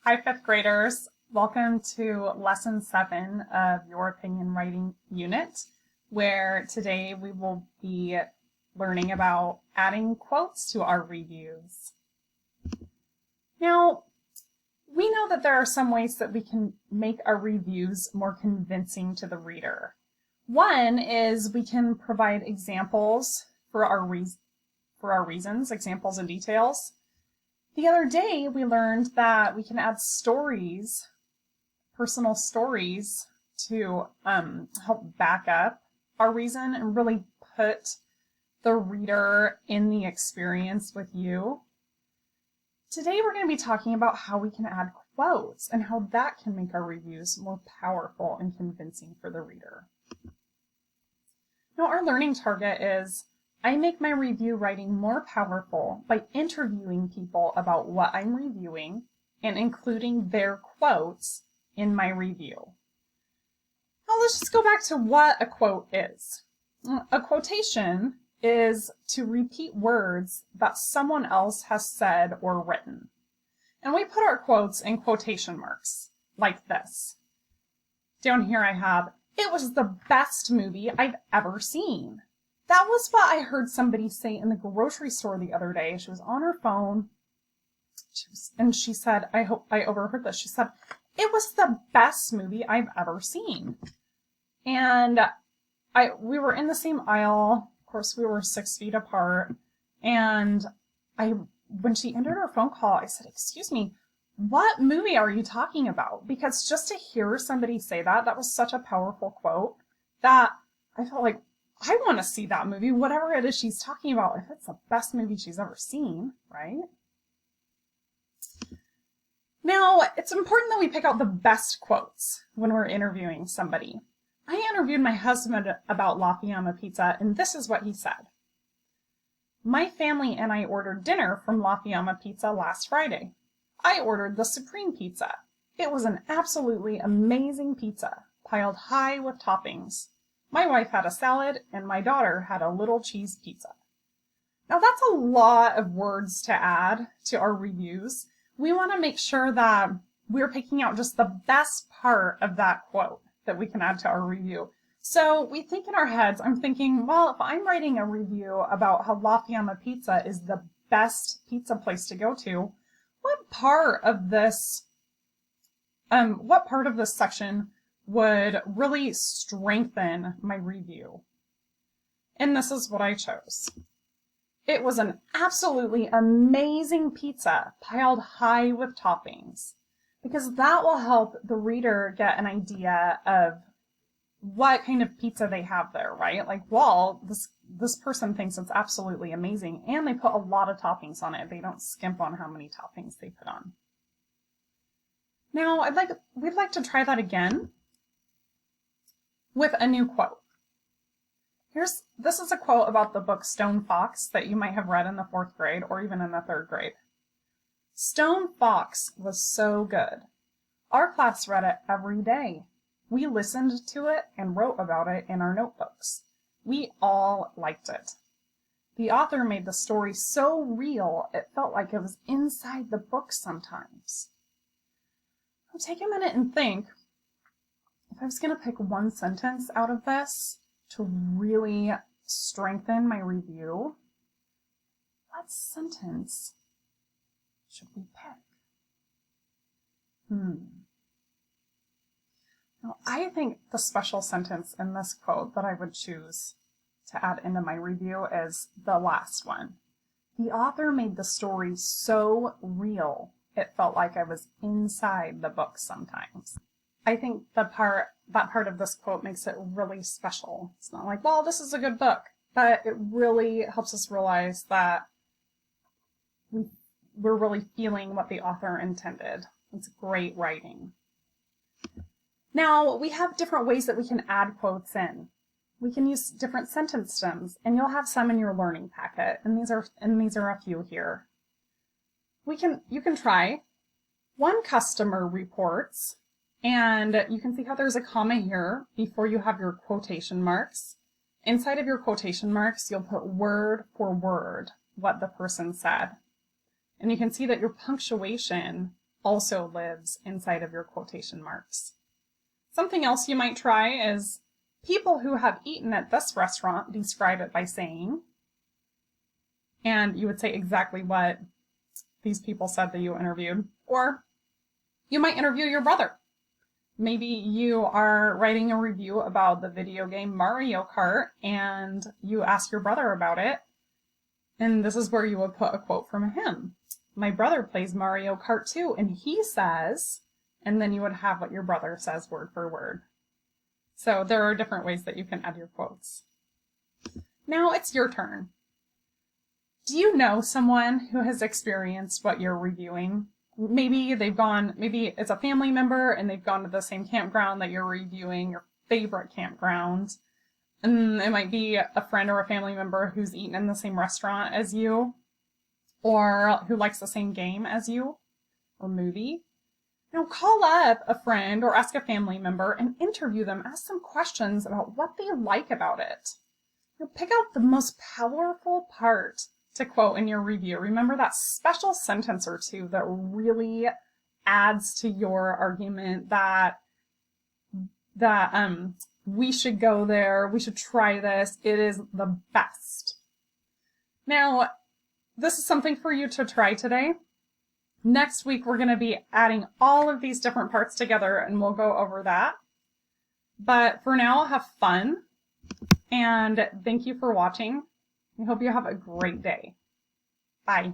Hi, fifth graders. Welcome to lesson 7 of your opinion writing unit, where today we will be learning about adding quotes to our reviews. Now, we know that there are some ways that we can make our reviews more convincing to the reader. One is we can provide examples for our reasons, examples and details. The other day, we learned that we can add stories, personal stories, to help back up our reason and really put the reader in the experience with you. Today, we're going to be talking about how we can add quotes and how that can make our reviews more powerful and convincing for the reader. Now, our learning target is I make my review writing more powerful by interviewing people about what I'm reviewing and including their quotes in my review. Now let's just go back to what a quote is. A quotation is to repeat words that someone else has said or written. And we put our quotes in quotation marks, like this. Down here I have, "It was the best movie I've ever seen." That was what I heard somebody say in the grocery store the other day. She was on her phone, and she said, I hope I overheard this. She said, "It was the best movie I've ever seen." And we were in the same aisle. Of course, we were 6 feet apart. And when she ended her phone call, I said, "Excuse me, what movie are you talking about?" Because just to hear somebody say that was such a powerful quote that I felt like, I want to see that movie, whatever it is she's talking about, if it's the best movie she's ever seen, right? Now, it's important that we pick out the best quotes when we're interviewing somebody. I interviewed my husband about La Fiamma Pizza, and this is what he said. "My family and I ordered dinner from La Fiamma Pizza last Friday. I ordered the Supreme Pizza. It was an absolutely amazing pizza, piled high with toppings. My wife had a salad, and my daughter had a little cheese pizza." Now that's a lot of words to add to our reviews. We want to make sure that we're picking out just the best part of that quote that we can add to our review. So we think in our heads, I'm thinking, well, if I'm writing a review about how La Fiamma Pizza is the best pizza place to go to, what part of this section would really strengthen my review? And this is what I chose. "It was an absolutely amazing pizza, piled high with toppings," because that will help the reader get an idea of what kind of pizza they have there, right? Like, well, this person thinks it's absolutely amazing, and they put a lot of toppings on it. They don't skimp on how many toppings they put on. Now, we'd like to try that again with a new quote. This is a quote about the book Stone Fox that you might have read in the 4th grade or even in the 3rd grade. "Stone Fox was so good. Our class read it every day. We listened to it and wrote about it in our notebooks. We all liked it. The author made the story so real it felt like it was inside the book sometimes." Now take a minute and think, if I was going to pick one sentence out of this to really strengthen my review, what sentence should we pick? Now, I think the special sentence in this quote that I would choose to add into my review is the last one. "The author made the story so real, it felt like I was inside the book sometimes." I think that part of this quote makes it really special. It's not like, well, this is a good book, but it really helps us realize that we're really feeling what the author intended. It's great writing. Now, we have different ways that we can add quotes in. We can use different sentence stems, and you'll have some in your learning packet, and these are a few here. You can try, "One customer reports," and you can see how there's a comma here before you have your quotation marks. Inside of your quotation marks, you'll put word for word what the person said. And you can see that your punctuation also lives inside of your quotation marks. Something else you might try is people who have eaten at this restaurant describe it by saying, and you would say exactly what these people said that you interviewed. Or you might interview your brother. Maybe you are writing a review about the video game Mario Kart and you ask your brother about it. And this is where you would put a quote from him. My brother plays Mario Kart too, and he says, and then you would have what your brother says word for word. So there are different ways that you can add your quotes. Now it's your turn. Do you know someone who has experienced what you're reviewing? Maybe it's a family member and they've gone to the same campground that you're reviewing, your favorite campground. And it might be a friend or a family member who's eaten in the same restaurant as you, or who likes the same game as you, or movie. Call up a friend or ask a family member and interview them. Ask some questions about what they like about it. Pick out the most powerful part to quote in your review. Remember that special sentence or two that really adds to your argument that we should go there, we should try this, it is the best. Now, this is something for you to try today. Next week, we're going to be adding all of these different parts together and we'll go over that. But for now, have fun and thank you for watching. I hope you have a great day. Bye.